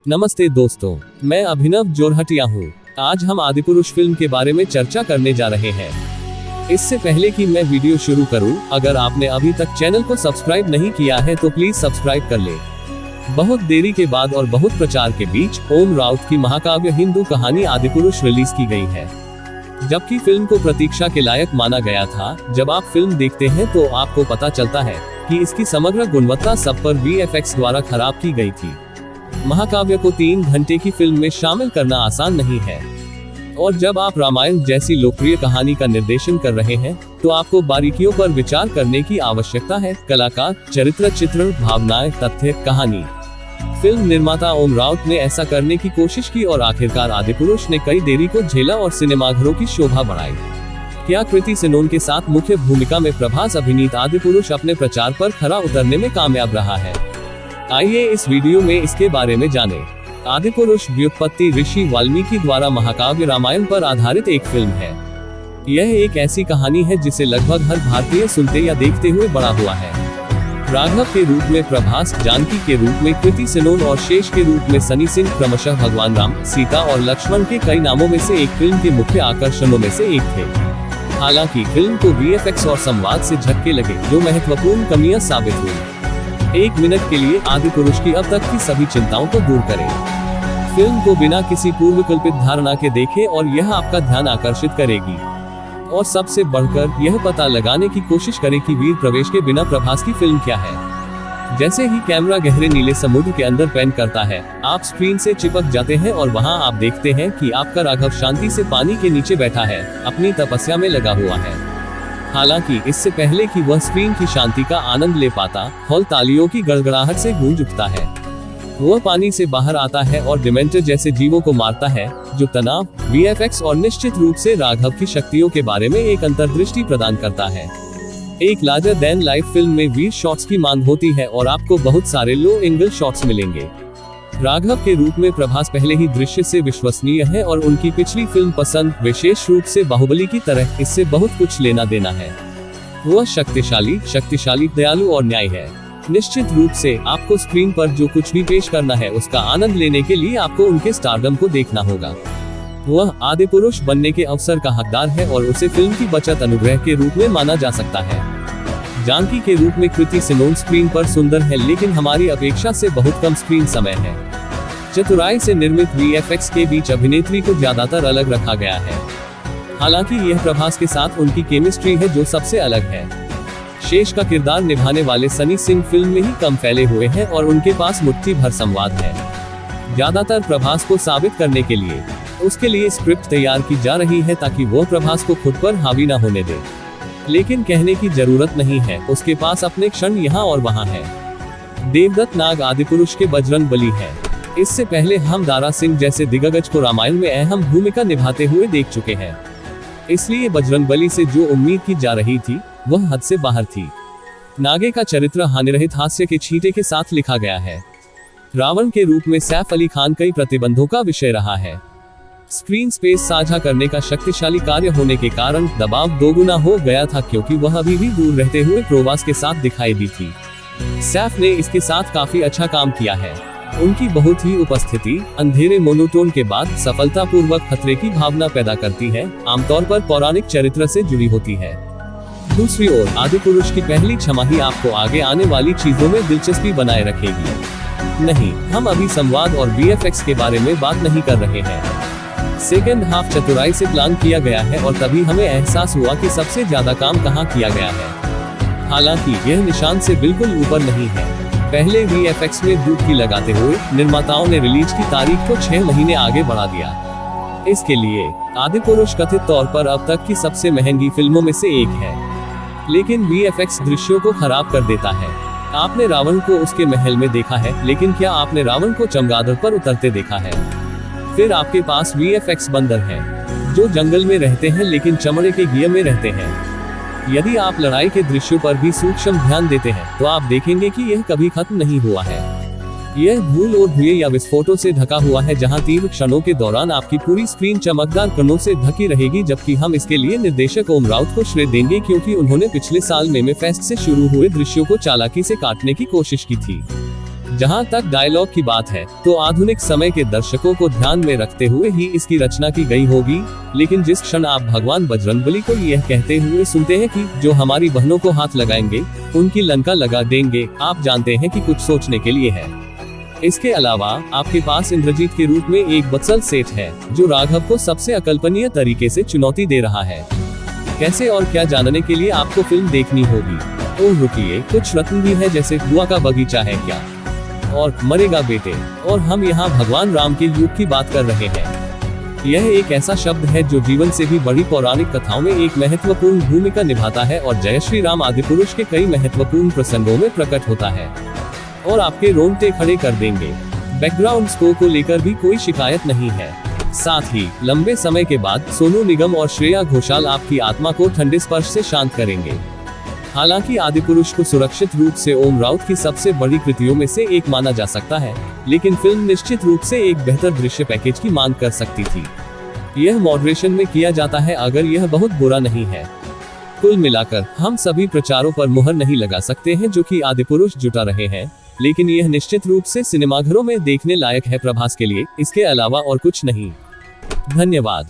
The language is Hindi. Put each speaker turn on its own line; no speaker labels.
नमस्ते दोस्तों, मैं अभिनव जोरहटिया हूँ। आज हम आदिपुरुष फिल्म के बारे में चर्चा करने जा रहे हैं। इससे पहले कि मैं वीडियो शुरू करूं, अगर आपने अभी तक चैनल को सब्सक्राइब नहीं किया है तो प्लीज सब्सक्राइब कर ले। बहुत देरी के बाद और बहुत प्रचार के बीच ओम राउत की महाकाव्य हिंदू कहानी आदिपुरुष रिलीज की गई है। जबकि फिल्म को प्रतीक्षा के लायक माना गया था, जब आप फिल्म देखते हैं तो आपको पता चलता है कि इसकी समग्र गुणवत्ता सब पर VFX द्वारा खराब की गई थी। महाकाव्य को 3 घंटे की फिल्म में शामिल करना आसान नहीं है, और जब आप रामायण जैसी लोकप्रिय कहानी का निर्देशन कर रहे हैं तो आपको बारीकियों पर विचार करने की आवश्यकता है। कलाकार, चरित्र चित्रण, भावनाएं, तथ्य, कहानी। फिल्म निर्माता ओम राउत ने ऐसा करने की कोशिश की और आखिरकार आदिपुरुष ने कई देरी को झेला और सिनेमाघरों की शोभा बढ़ाई। क्या कृति सेनन के साथ मुख्य भूमिका में प्रभास अभिनीत आदिपुरुष अपने प्रचार पर खरा उतरने में कामयाब रहा है? आइए इस वीडियो में इसके बारे में जानें। आदिपुरुष व्युत्पत्ति ऋषि वाल्मीकि द्वारा महाकाव्य रामायण पर आधारित एक फिल्म है। यह एक ऐसी कहानी है जिसे लगभग हर भारतीय सुनते या देखते हुए बड़ा हुआ है। राघव के रूप में प्रभास, जानकी के रूप में कृति सेनन और शेष के रूप में सनी सिंह क्रमशः भगवान राम, सीता और लक्ष्मण के कई नामों में से एक फिल्म के मुख्य आकर्षणों में से एक थे। हालांकि फिल्म को VFX और संवाद से झटके लगे, जो महत्वपूर्ण कमियां साबित हुई। 1 मिनट के लिए आदिपुरुष की अब तक की सभी चिंताओं को दूर करें। फिल्म को बिना किसी पूर्वकल्पित धारणा के देखें और यह आपका ध्यान आकर्षित करेगी। और सबसे बढ़कर यह पता लगाने की कोशिश करें कि वीर प्रवेश के बिना प्रभास की फिल्म क्या है। जैसे ही कैमरा गहरे नीले समुद्र के अंदर पैन करता है, आप स्क्रीन से चिपक जाते हैं और वहां आप देखते हैं कि आपका राघव शांति से पानी के नीचे बैठा है, अपनी तपस्या में लगा हुआ है। हालांकि इससे पहले कि वह स्क्रीन की शांति का आनंद ले पाता, हॉल तालियों की गड़गड़ाहट से गूंज उठता है। वह पानी से बाहर आता है और डिमेंटर जैसे जीवों को मारता है, जो तनाव, VFX और निश्चित रूप से राघव की शक्तियों के बारे में एक अंतर्दृष्टि प्रदान करता है। एक लार्जर देन लाइफ फिल्म में वीर शॉट्स की मांग होती है और आपको बहुत सारे लो एंगल शॉट्स मिलेंगे। राघव के रूप में प्रभास पहले ही दृश्य से विश्वसनीय है और उनकी पिछली फिल्म पसंद, विशेष रूप से बाहुबली की तरह, इससे बहुत कुछ लेना देना है। वह शक्तिशाली, दयालु और न्याय है। निश्चित रूप से आपको स्क्रीन पर जो कुछ भी पेश करना है उसका आनंद लेने के लिए आपको उनके स्टारडम को देखना होगा। वह आदिपुरुष बनने के अवसर का हकदार है और उसे फिल्म की बचत अनुग्रह के रूप में माना जा सकता है। जानकी के रूप में कृति सेनन स्क्रीन पर सुंदर है, लेकिन हमारी अपेक्षा से बहुत कम स्क्रीन समय है। चतुराई से निर्मित VFX के बीच अभिनेत्री को ज्यादातर अलग रखा गया है। हालांकि यह प्रभास के साथ उनकी केमिस्ट्री है जो सबसे अलग है। शेष का किरदार निभाने वाले सनी सिंह फिल्म में ही कम फैले हुए हैं और उनके पास मुट्ठी भर संवाद है। ज्यादातर प्रभास को साबित करने के लिए उसके लिए स्क्रिप्ट तैयार की जा रही है ताकि वो प्रभास को खुद पर हावी न होने दे। लेकिन कहने की जरूरत नहीं है, उसके पास अपने क्षण यहाँ और वहाँ है। देवदत्त नाग आदिपुरुष के बजरंग बली है। इससे पहले हम दारा सिंह जैसे दिग्गज को रामायण में अहम भूमिका निभाते हुए देख चुके हैं। इसलिए बजरंग बली से जो उम्मीद की जा रही थी वह हद से बाहर थी। नागे का चरित्र हानिरहित हास्य के छींटे के साथ लिखा गया है। रावण के रूप में सैफ अली खान कई प्रतिबंधों का विषय रहा है। स्क्रीन स्पेस साझा करने का शक्तिशाली कार्य होने के कारण दबाव दोगुना हो गया था, क्योंकि वह अभी भी दूर रहते हुए प्रोवास के साथ दिखाई दी थी। सैफ ने इसके साथ काफी अच्छा काम किया है। उनकी बहुत ही उपस्थिति अंधेरे मोनोटोन के बाद सफलतापूर्वक खतरे की भावना पैदा करती है, आमतौर पर पौराणिक चरित्र से जुड़ी होती है। दूसरी ओर आदिपुरुष की पहली छमाही आपको आगे आने वाली चीजों में दिलचस्पी बनाए रखेगी। नहीं, हम अभी संवाद और VFX के बारे में बात नहीं कर रहे हैं। सेकेंड हाफ चतुराई से प्लान किया गया है और तभी हमें एहसास हुआ कि सबसे ज्यादा काम कहाँ किया गया है। हालांकि यह निशान से बिल्कुल ऊपर नहीं है। पहले VFX में डुबकी लगाते हुए निर्माताओं ने रिलीज की तारीख को 6 महीने आगे बढ़ा दिया। इसके लिए आदिपुरुष कथित तौर पर अब तक की सबसे महंगी फिल्मों में से एक है, लेकिन VFX दृश्यों को खराब कर देता है। आपने रावण को उसके महल में देखा है, लेकिन क्या आपने रावण को चमगादड़ पर उतरते देखा है? फिर आपके पास VFX बंदर हैं, जो जंगल में रहते हैं लेकिन चमड़े के गियर में रहते हैं। यदि आप लड़ाई के दृश्यों पर भी सूक्ष्म ध्यान देते हैं तो आप देखेंगे कि यह कभी खत्म नहीं हुआ है। यह धूल और धुएं या विस्फोटों से ढका हुआ है, जहां तीव्र क्षणों के दौरान आपकी पूरी स्क्रीन चमकदार कणों से ढकी रहेगी। जबकि हम इसके लिए निर्देशक ओम राउत को श्रेय देंगे, क्योंकि उन्होंने पिछले साल मेमे फेस्ट से शुरू हुए दृश्यों को चालाकी से काटने की कोशिश की थी। जहां तक डायलॉग की बात है तो आधुनिक समय के दर्शकों को ध्यान में रखते हुए ही इसकी रचना की गई होगी, लेकिन जिस क्षण आप भगवान बजरंगबली को यह कहते हुए सुनते हैं कि जो हमारी बहनों को हाथ लगाएंगे उनकी लंका लगा देंगे, आप जानते हैं कि कुछ सोचने के लिए है। इसके अलावा आपके पास इंद्रजीत के रूप में एक बत्सल सेठ है जो राघव को सबसे अकल्पनीय तरीके से चुनौती दे रहा है। कैसे और क्या जानने के लिए आपको फिल्म देखनी होगी। और रुकिए, कुछ रत्न भी है जैसे बुआ का बगीचा है क्या और मरेगा बेटे, और हम यहाँ भगवान राम के युग की बात कर रहे हैं। यह एक ऐसा शब्द है जो जीवन से भी बड़ी पौराणिक कथाओं में एक महत्वपूर्ण भूमिका निभाता है और जय श्री राम आदिपुरुष के कई महत्वपूर्ण प्रसंगों में प्रकट होता है और आपके रोंगटे खड़े कर देंगे। बैकग्राउंड स्कोर को लेकर भी कोई शिकायत नहीं है। साथ ही लंबे समय के बाद सोनू निगम और श्रेया घोषाल आपकी आत्मा को ठंडे स्पर्श से शांत करेंगे। हालांकि आदिपुरुष को सुरक्षित रूप से ओम राउत की सबसे बड़ी कृतियों में से एक माना जा सकता है, लेकिन फिल्म निश्चित रूप से एक बेहतर दृश्य पैकेज की मांग कर सकती थी। यह मॉडरेशन में किया जाता है अगर यह बहुत बुरा नहीं है। कुल मिलाकर हम सभी प्रचारों पर मुहर नहीं लगा सकते हैं जो कि आदिपुरुष जुटा रहे हैं, लेकिन यह निश्चित रूप से सिनेमाघरों में देखने लायक है प्रभास के लिए, इसके अलावा और कुछ नहीं। धन्यवाद।